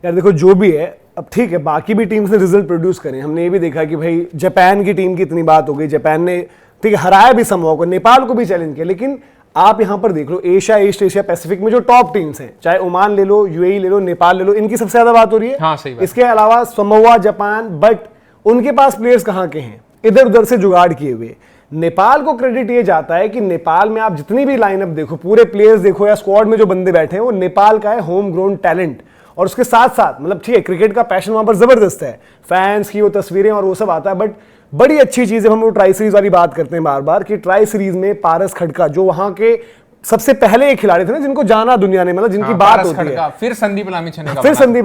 यार देखो जो भी है, अब ठीक है बाकी भी टीम्स ने रिजल्ट प्रोड्यूस करे, हमने ये भी देखा कि भाई जापान की टीम की इतनी बात हो गई, जापान ने ठीक है हराया भी समूह को, नेपाल को भी चैलेंज किया, लेकिन आप यहां पर देख लो एशिया, ईस्ट एशिया पैसिफिक में जो टॉप टीम्स हैं, चाहे ओमान ले लो, यूएई ले लो, नेपाल ले लो, इनकी सबसे ज्यादा बात हो रही है। हाँ, सही बात। इसके अलावा समोआ, जापान, बट उनके पास प्लेयर्स कहां के हैं, इधर उधर से जुगाड़ किए हुए। नेपाल को क्रेडिट ये जाता है कि नेपाल में आप जितनी भी लाइनअप देखो, पूरे प्लेयर्स देखो या स्क्वाड में जो बंदे बैठे हैं, वो नेपाल का है होम ग्रोन टैलेंट। और उसके साथ साथ मतलब ठीक है क्रिकेट का पैशन वहां पर जबरदस्त है, फैंस की वो तस्वीरें और वो सब आता है, बट बड़ी अच्छी चीज है, हम वो ट्राई सीरीज वाली बात करते हैं बार बार कि ट्राई सीरीज में पारस खड़का जो वहां के सबसे पहले एक खिलाड़ी थे ना जिनको जाना दुनिया ने, मतलब जिनकी बात होती है, फिर संदीप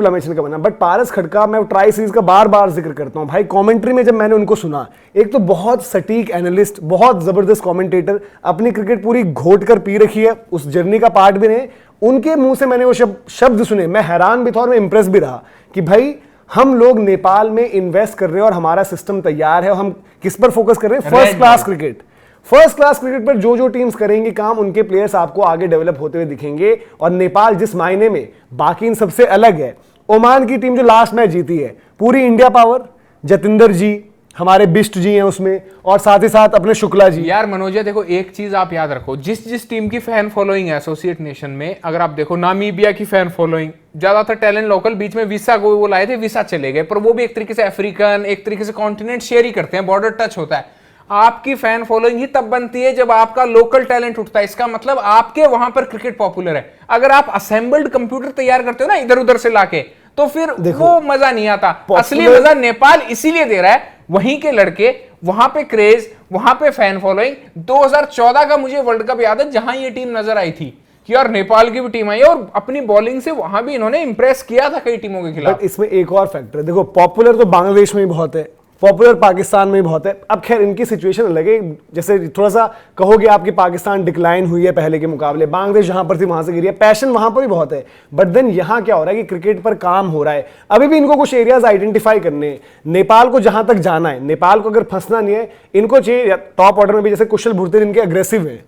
लामिछने का बना, बट पारस खड़का मैं ट्राई सीरीज का बार बार जिक्र करता हूं भाई। कमेंट्री में जब मैंने उनको सुना, एक तो बहुत सटीक एनालिस्ट, बहुत जबरदस्त कमेंटेटर, अपनी क्रिकेट पूरी घोट कर पी रखी है, उस जर्नी का पार्ट भी नहीं, उनके मुंह से मैंने वो शब्द सुने, मैं हैरान भी था और मैं इंप्रेस भी रहा कि भाई हम लोग नेपाल में इन्वेस्ट कर रहे हैं और हमारा सिस्टम तैयार है, और हम किस पर फोकस कर रहे हैं, first class cricket. First class cricket पर जो जो टीम्स करेंगे काम, उनके प्लेयर्स आपको आगे डेवलप होते हुए दिखेंगे। और नेपाल जिस मायने में बाकी इन सबसे अलग है, ओमान की टीम जो लास्ट मैच जीती है, पूरी इंडिया पावर, जतिंदर जी, हमारे बिष्ट जी हैं उसमें, और साथ ही साथ अपने शुक्ला जी। यार मनोज देखो एक चीज आप याद रखो, जिस टीम की फैन फॉलोइंग है एसोसिएट नेशन में, अगर आप देखो नामीबिया की फैन फॉलोइंग, ज्यादातर टैलेंट लोकल, बीच में वीसा को वो लाए थे, वीसा चले गए, पर वो भी एक तरीके से अफ्रीकन, एक तरीके से कॉन्टिनेंट शेयर ही करते हैं, बॉर्डर टच होता है। आपकी फैन फॉलोइंग ही तब बनती है जब आपका लोकल टैलेंट उठता है, इसका मतलब आपके वहां पर क्रिकेट पॉपुलर है। अगर आप असेंबल्ड कंप्यूटर तैयार करते हो ना इधर उधर से लाके, तो फिर वो मजा नहीं आता। असली मजा नेपाल इसीलिए दे रहा है, वहीं के लड़के, वहां पे क्रेज, वहां पे फैन फॉलोइंग। 2014 का मुझे वर्ल्ड कप याद है जहां ये टीम नजर आई थी कि यार नेपाल की भी टीम आई है, और अपनी बॉलिंग से वहां भी इन्होंने इंप्रेस किया था कई टीमों के खिलाफ। इसमें एक और फैक्टर है, देखो पॉपुलर तो बांग्लादेश में भी बहुत है, पॉपुलर पाकिस्तान में भी बहुत है। अब खैर इनकी सिचुएशन अलग है, जैसे थोड़ा सा कहोगे आपकी पाकिस्तान डिक्लाइन हुई है पहले के मुकाबले, बांग्लादेश जहां पर थी वहां से गिरी है, पैशन वहां पर भी बहुत है, बट देन यहां क्या हो रहा है कि क्रिकेट पर काम हो रहा है। अभी भी इनको कुछ एरियाज आइडेंटिफाई करने हैं, नेपाल को जहां तक जाना है, नेपाल को अगर फंसना नहीं है, इनको चाहिए टॉप ऑर्डर में भी, जैसे कुशल भुर्तेल इनके अग्रेसिव है,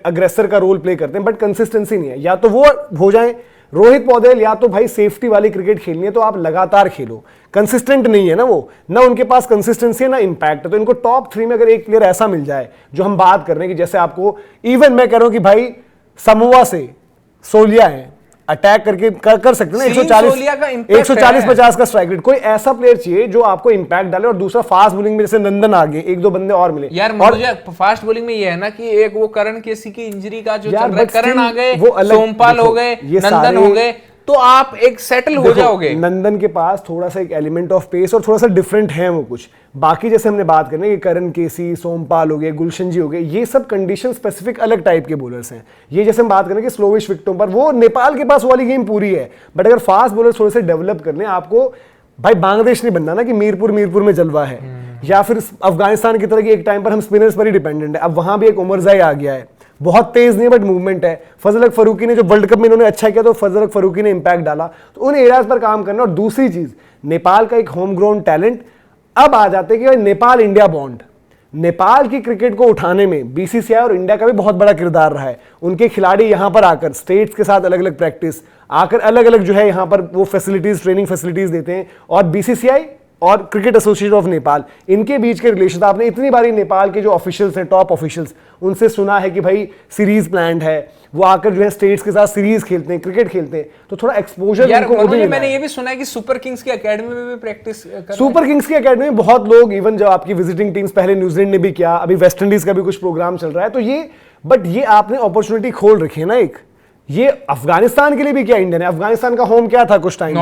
अग्रेसर का रोल प्ले करते हैं, बट कंसिस्टेंसी नहीं है। या तो वो हो जाए रोहित पौडेल, या तो भाई सेफ्टी वाली क्रिकेट खेलनी है तो आप लगातार खेलो, कंसिस्टेंट नहीं है ना वो, ना उनके पास कंसिस्टेंसी है ना इंपैक्ट है। तो इनको टॉप 3 में अगर एक प्लेयर ऐसा मिल जाए जो हम बात कर रहे हैं कि जैसे आपको, इवन मैं कह रहा हूं कि भाई समोआ से सोलिया है, अटैक करके कर सकते हैं ना, 140-50 का स्ट्राइक रेट, कोई ऐसा प्लेयर चाहिए जो आपको इंपैक्ट डाले। और दूसरा फास्ट बॉलिंग में जैसे नंदन आ गए, एक दो बंदे और मिले यार। और फास्ट बॉलिंग में ये है ना कि एक वो करण केसी की इंजरी का जो चल रहा है, करण आ गए, सोमपाल हो गए, नंदन हो गए, तो आप एक सेटल हो जाओगे। नंदन के पास थोड़ा सा एक एलिमेंट ऑफ पेस और थोड़ा सा डिफरेंट है वो कुछ। बाकी जैसे हमने बात करनी कि करण केसी, सोमपाल हो गए, गुलशन जी हो गए, ये सब कंडीशन स्पेसिफिक अलग टाइप के बॉलर्स हैं। ये जैसे हम बात करें कि स्लोविश विकेटों पर, वो नेपाल के पास वाली गेम पूरी है, बट अगर फास्ट बॉलर थोड़े से डेवलप करने, आपको भाई बांग्लादेश नहीं बनना ना कि मीरपुर में जलवा है, या फिर अफगानिस्तान की तरह की एक टाइम पर हम स्पिनर्स पर ही डिपेंडेंट है। अब वहां भी एक उमरजाई आ गया है, बहुत तेज नहीं बट मूवमेंट है। फजल हक फरूकी ने जो वर्ल्ड कप में इन्होंने अच्छा किया तो फजल हक फरूकी ने इंपैक्ट डाला, तो उन एरियाज पर काम करना। और दूसरी चीज, नेपाल का एक होम ग्राउंड टैलेंट। अब आ जाते हैं कि भाई नेपाल इंडिया बॉन्ड, नेपाल की क्रिकेट को उठाने में बीसीसीआई और इंडिया का भी बहुत बड़ा किरदार रहा है। उनके खिलाड़ी यहां पर आकर स्टेट्स के साथ अलग अलग प्रैक्टिस, आकर अलग अलग जो है यहां पर वो फैसिलिटीज, ट्रेनिंग फैसिलिटीज देते हैं। और बीसीसीआई और क्रिकेट एसोसिएशन ऑफ नेपाल, इनके बीच के रिलेशन, आपने इतनी बारी नेपाल के जो ऑफिशियल्स हैं, टॉप ऑफिशियल्स, उनसे सुना है कि भाई सीरीज प्लान्ड है, वो आकर जो है स्टेट्स के साथ सीरीज खेलते हैं, क्रिकेट खेलते हैं, तो थोड़ा एक्सपोजर इनको भी। मैंने ये भी सुना है कि सुपर किंग्स की एकेडमी में भी प्रैक्टिस कर, सुपर किंग्स की एकेडमी में बहुत लोग, इवन जब आपकी विजिटिंग टीम्स, पहले न्यूजीलैंड ने भी किया, अभी वेस्ट इंडीज का भी कुछ प्रोग्राम चल रहा है, तो ये, बट ये आपने अपॉर्चुनिटी खोल रखी है ना एक, ये अफगानिस्तान के लिए भी किया इंडिया ने। अफगानिस्तान का होम क्या था कुछ टाइम,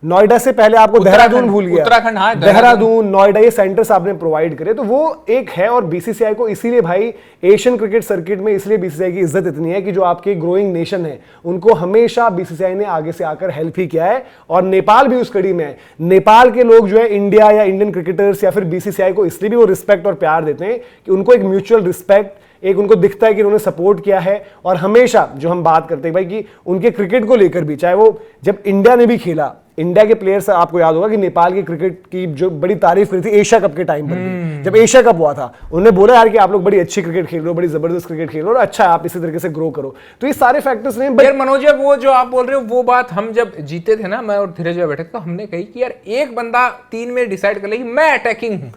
नोएडा से पहले आपको देहरादून भूल गया, उत्तराखंड, हाँ, देहरादून, नोएडा, ये सेंटर्स आपने प्रोवाइड करे, तो वो एक है। और बीसीसीआई को इसीलिए भाई एशियन क्रिकेट सर्किट में, इसलिए बीसीसीआई की इज्जत इतनी है कि जो आपके ग्रोइंग नेशन है, उनको हमेशा बीसीसीआई ने आगे से आकर हेल्प ही किया है। और नेपाल भी उस कड़ी में है। नेपाल के लोग जो है इंडिया या इंडियन क्रिकेटर्स या फिर बीसीसीआई को इसलिए भी वो रिस्पेक्ट और प्यार देते हैं कि उनको एक म्यूचुअल रिस्पेक्ट, एक उनको दिखता है कि उन्होंने सपोर्ट किया है। और हमेशा जो हम बात करते हैं भाई कि उनके क्रिकेट को लेकर भी, चाहे वो जब इंडिया ने भी खेला, इंडिया के प्लेयर्स, आपको याद होगा कि नेपाल की क्रिकेट की जो बड़ी तारीफ करी थी एशिया कप के टाइम पर भी, जब एशिया कप हुआ था उन्होंने बोला यार कि आप लोग बड़ी अच्छी क्रिकेट खेल रहे हो, बड़ी जबरदस्त क्रिकेट खेल रहे हो और अच्छा आप इसी तरीके से ग्रो करो। तो ये सारे फैक्टर्स ने यार मनोज, वो जो आप बोल रहे हो वो बात हम जब जीते थे ना, मैं और धीरज भाई बैठे थे, तो हमने कही कि यार एक बंदा 3 में डिसाइड कर ले कि मैं अटैकिंग हूं,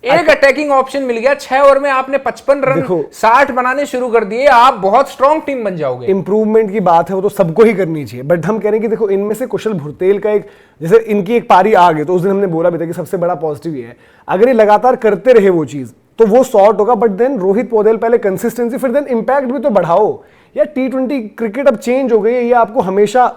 एक अटैकिंग ऑप्शन मिल गया, 6 ओवर में आपने 55 रन 60 बनाने शुरू कर दिए, आप बहुत स्ट्रॉन्ग टीम बन जाओगे। इंप्रूवमेंट की बात है वो तो सबको ही करनी चाहिए, बट हम कह रहे हैं कि देखो इनमें से कुशल भुरतेल का एक, जैसे इनकी एक पारी आ गई तो उस दिन हमने बोला भी था कि सबसे बड़ा पॉजिटिव ये है अगर ये लगातार करते रहे वो चीज तो वो सॉर्ट होगा। बट देन रोहित पौडेल पहले कंसिस्टेंसी, फिर देन इंपैक्ट भी तो बढ़ाओ यार। T20 क्रिकेट अब चेंज हो गई है, ये आपको हमेशा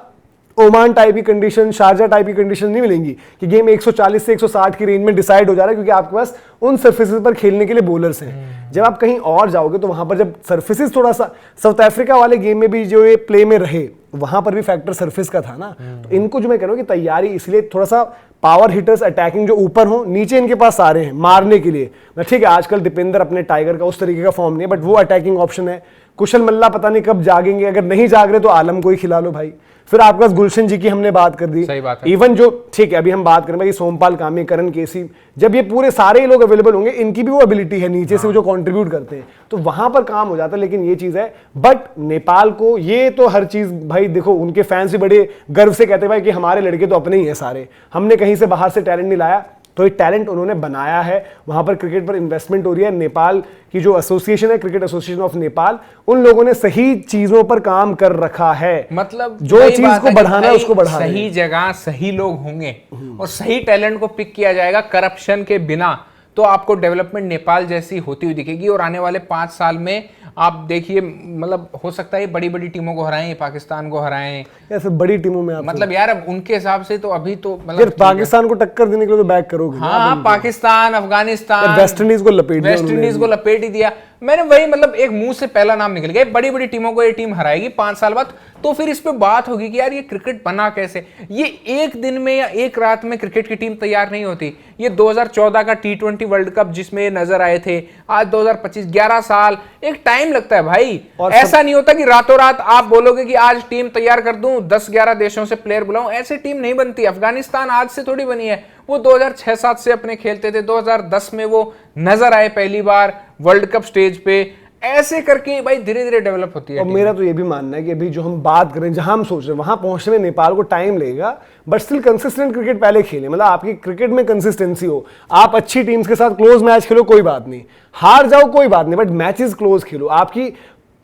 ओमान टाइप की कंडीशन, शारजा टाइप की कंडीशन नहीं मिलेंगी कि गेम 140 से 160 की रेंज में डिसाइड हो जा रहा है, क्योंकि आपके पास उन सर्फेसेस पर खेलने के लिए बॉलर्स हैं। जब आप कहीं और जाओगे तो वहां पर जब सर्फेसेस थोड़ा सा, साउथ अफ्रीका वाले गेम में भी जो ये प्ले में रहे वहां पर भी फैक्टर सर्फेस का था ना, तो इनको जो मैं कह रहा हूं कि तैयारी इसलिए थोड़ा सा पावर हिटर्स अटैकिंग जो ऊपर हो, नीचे इनके पास सारे हैं मारने के लिए। ठीक है आजकल दीपेंद्र अपने टाइगर का उस तरीके का फॉर्म नहीं है, बट वो अटैकिंग ऑप्शन है। कुशल मल्ला पता नहीं कब जागेंगे, अगर नहीं जाग रहे तो आलम को ही खिला लो भाई। फिर आपके पास गुलशन जी की हमने बात कर दी, सही बात है। इवन जो ठीक है अभी हम बात करें भाई सोमपाल कामी, करण केसी, जब ये पूरे सारे लोग अवेलेबल होंगे, इनकी भी वो एबिलिटी है नीचे से वो जो कंट्रीब्यूट करते हैं, तो वहां पर काम हो जाता है। लेकिन ये चीज है, बट नेपाल को ये तो हर चीज भाई देखो, उनके फैंस भी बड़े गर्व से कहते हैं भाई कि हमारे लड़के तो अपने ही हैं सारे, हमने कहीं से बाहर से टैलेंट नहीं लाया, तो ये टैलेंट उन्होंने बनाया है। वहां पर क्रिकेट पर इन्वेस्टमेंट हो रही है। नेपाल की जो एसोसिएशन है, क्रिकेट एसोसिएशन ऑफ नेपाल, उन लोगों ने सही चीजों पर काम कर रखा है। मतलब जो चीज को बढ़ाना है उसको बढ़ाना है, सही जगह सही लोग होंगे और सही टैलेंट को पिक किया जाएगा करप्शन के बिना, तो आपको डेवलपमेंट नेपाल जैसी होती हुई दिखेगी। और आने वाले 5 साल में आप देखिए, मतलब हो सकता है बड़ी बड़ी टीमों को हराएं, पाकिस्तान को हराएं, ऐसे बड़ी टीमों में आप मतलब यार अब उनके हिसाब से तो अभी तो मतलब पाकिस्तान को टक्कर देने के लिए तो बैक करोगे। हाँ, पाकिस्तान, अफगानिस्तान, वेस्ट इंडीज को लपेट ही दिया। मैंने वही मतलब एक मुंह से पहला नाम निकल गया, बड़ी बड़ी टीमों को ये टीम हराएगी 5 साल बाद, तो फिर इस पे बात होगी कि यार ये क्रिकेट बना कैसे। ये एक दिन में या एक रात में क्रिकेट की टीम तैयार नहीं होती। ये 2014 का T20 वर्ल्ड कप जिसमें नजर आए थे, आज 2025, 11 साल, एक टाइम लगता है भाई। और ऐसा नहीं होता कि रातों रात आप बोलोगे कि आज टीम तैयार कर दूं, 10-11 देशों से प्लेयर बुलाऊं, ऐसे टीम नहीं बनती। अफगानिस्तान आज से थोड़ी बनी है, वो 2006-07 से अपने खेलते थे, 2010 में वो नजर आए पहली बार वर्ल्ड कप स्टेज पे, ऐसे करके भाई धीरे धीरे डेवलप होती है। और मेरा तो ये भी मानना है कि अभी जो हम बात करें, जहां हम सोच रहे हैं वहां पहुंचने में नेपाल को टाइम लगेगा, बट स्टिल कंसिस्टेंट क्रिकेट पहले खेलें। मतलब आपकी क्रिकेट में कंसिस्टेंसी हो, आप अच्छी टीम्स के साथ क्लोज मैच खेलो, कोई बात नहीं, हार जाओ कोई बात नहीं, बट मैचेस क्लोज खेलो। आपकी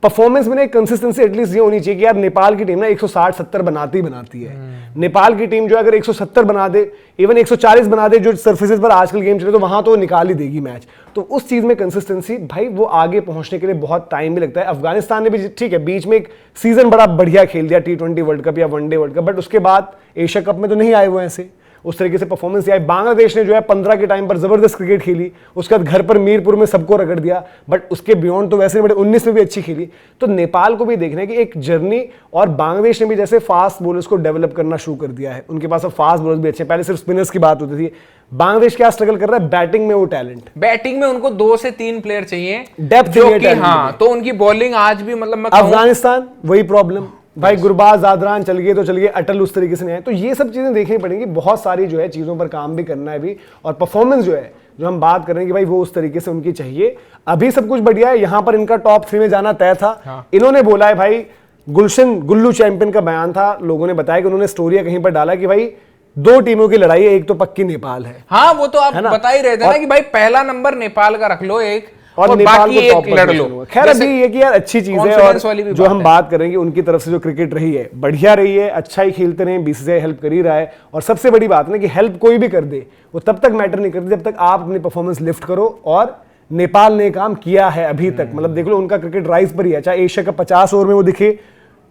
परफॉर्मेंस में एक कंसिस्टेंसी एटलीस्ट ये होनी चाहिए कि यार नेपाल की टीम ना 160-70 बनाती है। नेपाल की टीम जो अगर 170 बना दे, इवन 140 बना दे, जो सरफेसेस पर आजकल गेम चले, तो वहां तो निकाल ही देगी मैच। तो उस चीज में कंसिस्टेंसी भाई, वो आगे पहुंचने के लिए बहुत टाइम भी लगता है। अफगानिस्तान ने भी ठीक है बीच में एक सीजन बड़ा बढ़िया खेल दिया, T20 वर्ल्ड कप या वनडे वर्ल्ड कप, बट उसके बाद एशिया कप में तो नहीं आए वो ऐसे उस तरीके से परफॉर्मेंस आई। बांग्लादेश ने जो है 15 के टाइम पर जबरदस्त क्रिकेट खेली, उसके बाद घर पर मीरपुर में सबको रगड़ दिया, बट उसके बियॉन्ड तो वैसे बड़े 19 में भी अच्छी खेली। तो नेपाल को भी देखना है कि एक जर्नी, और बांग्लादेश ने भी जैसे फास्ट बॉलर्स को डेवलप करना शुरू कर दिया है, उनके पास अब फास्ट बॉलर्स भी अच्छे हैं। पहले सिर्फ स्पिनर्स की बात होती थी। बांग्लादेश क्या स्ट्रगल कर रहा है, बैटिंग में वो टैलेंट, बैटिंग में उनको 2 से 3 प्लेयर चाहिए, डेप्थ चाहिए। हाँ, तो उनकी बॉलिंग आज भी मतलब अफगानिस्तान वही प्रॉब्लम भाई, गुरबाज जादरान चल गए तो चल गए, अटल उस तरीके से नहीं आए। तो ये सब चीजें देखनी पड़ेंगी, बहुत सारी जो है चीजों पर काम भी करना है भी, और परफॉर्मेंस जो है जो हम बात करेंगे कि भाई वो उस तरीके से उनकी चाहिए। अभी सब कुछ बढ़िया है, यहां पर इनका टॉप 3 में जाना तय था। हाँ। इन्होंने बोला है भाई, गुल्लू चैंपियन का बयान था, लोगों ने बताया कि उन्होंने स्टोरी कहीं पर डाला कि भाई 2 टीमों की लड़ाई है, एक तो पक्की नेपाल है। हाँ, वो तो आप बता ही रहे थे ना कि भाई पहला नंबर नेपाल का रख लो एक, और नेपाल को एक लड़ लो। खैर अभी ये कि यार अच्छी चीज है, और जो हम बात करेंगे उनकी तरफ से जो क्रिकेट रही है बढ़िया रही है, अच्छा ही खेलते रहे, BCCI हेल्प कर ही रहा है। और सबसे बड़ी बात ना कि हेल्प कोई भी कर दे वो तब तक मैटर नहीं करती जब तक आप अपनी परफॉर्मेंस लिफ्ट करो, और नेपाल ने काम किया है अभी तक। मतलब देख लो उनका क्रिकेट राइज पर ही है, चाहे एशिया कप 50 ओवर में वो दिखे,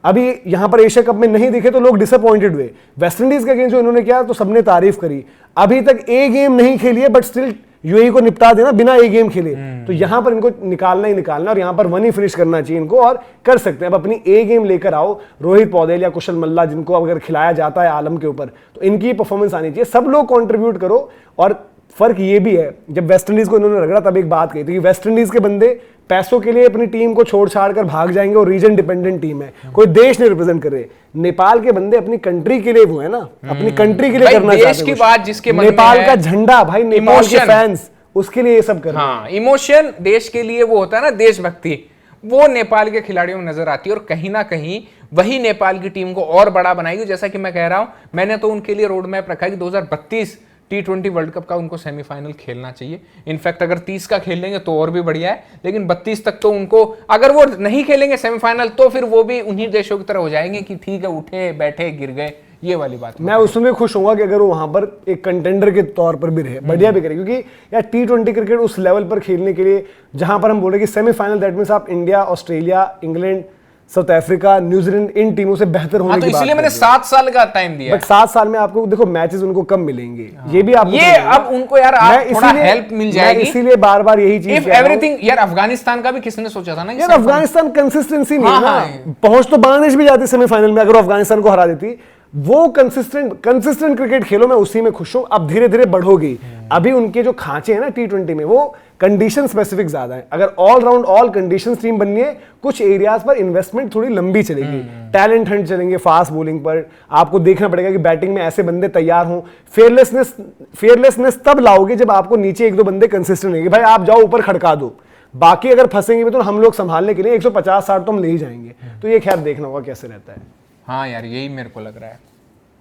अभी यहां पर एशिया कप में नहीं दिखे तो लोग डिसअपॉइंटेड हुए। वेस्ट इंडीज का गेम जो इन्होंने किया तो सबने तारीफ करी, अभी तक ए गेम नहीं खेली है, बट स्टिल यूएई को निपटा देना बिना ए गेम खेले। तो यहां पर इनको निकालना ही निकालना, और यहां पर 1 ही फिनिश करना चाहिए इनको, और कर सकते हैं। अब अपनी ए गेम लेकर आओ, रोहित पौडेल या कुशल मल्ला जिनको अगर खिलाया जाता है आलम के ऊपर, तो इनकी परफॉर्मेंस आनी चाहिए। सब लोग कंट्रीब्यूट करो, और फर्क ये भी है, जब वेस्ट इंडीज को इन्होंने रगड़ा तब एक बात कही थी कि वेस्ट इंडीज के बंदे पैसों के लिए अपनी टीम को छोड़ छाड़ कर भाग जाएंगे और रीजन डिपेंडेंट टीम है, कोई देश नहीं रिप्रेजेंट कर रहे। नेपाल के बंदे अपनी कंट्री के लिए वो है ना, अपनी कंट्री के लिए करना चाहते हैं। देश की बात जिसके मन में नेपाल है, का झंडा भाई, नेपाल के फैंस, उसके लिए ये सब कर रहे हैं। हाँ, इमोशन देश के लिए वो होता है ना, देशभक्ति, वो नेपाल के खिलाड़ियों में नजर आती है और कहीं ना कहीं वही नेपाल की टीम को और बड़ा बनाएगी। जैसा कि मैं कह रहा हूं, मैंने तो उनके लिए रोड मैप रखा है कि 2032 T20 वर्ल्ड कप का उनको सेमीफाइनल खेलना चाहिए। इनफैक्ट अगर 30 का खेल लेंगे तो और भी बढ़िया है, लेकिन 32 तक तो उनको, अगर वो नहीं खेलेंगे सेमीफाइनल तो फिर वो भी उन्हीं देशों की तरह हो जाएंगे कि ठीक है, उठे बैठे गिर गए, ये वाली बात। मैं उसमें खुश होऊंगा कि अगर वो वहां पर एक कंटेंडर के तौर पर भी रहे, बढ़िया भी करे, क्योंकि यार T20 क्रिकेट उस लेवल पर खेलने के लिए जहां पर हम बोले कि सेमीफाइनल, दैट मींस आप India, Australia, England, south Africa, New Zealand, इन टीमों से बेहतर होने हाँ, तो की बात इसलिए मैंने 7 साल का टाइम दिया। बट 7 साल में आपको देखो मैचेस उनको कम मिलेंगे, ये भी आपको ये अब उनको यार आप थोड़ा हेल्प मिल जाएगी, इसीलिए बार बार यही चीज इफ एवरीथिंग। यार अफगानिस्तान का भी किसने सोचा था ना यार, अफगानिस्तान कंसिस्टेंसी नहीं है ना, हाँ। पहुंच तो बांग्लादेश भी जाती सेमीफाइनल में अगर वो अफगानिस्तान को हरा देती। वो कंसिस्टेंट क्रिकेट खेलो, मैं उसी में खुश हूं। अब धीरे धीरे बढ़ोगी। अभी उनके जो खांचे हैं ना T20 में, वो कंडीशन स्पेसिफिक ज्यादा है। अगर all round all condition team बननी है, कुछ एरियाज पर इन्वेस्टमेंट थोड़ी लंबी चलेगी, टैलेंट हंट चलेंगे, फास्ट बॉलिंग पर आपको देखना पड़ेगा कि बैटिंग में ऐसे बंदे तैयार हों। फेयरलेसनेस तब लाओगे जब आपको नीचे 1-2 बंदे कंसिस्टेंट रहेंगे। भाई आप जाओ ऊपर खड़का दो, बाकी अगर फंसेंगे भी तो हम लोग संभालने के लिए 150-60 तो हम ले ही जाएंगे। तो ये खैर देखना होगा कैसे रहता है। हाँ यार, यही मेरे को लग रहा है।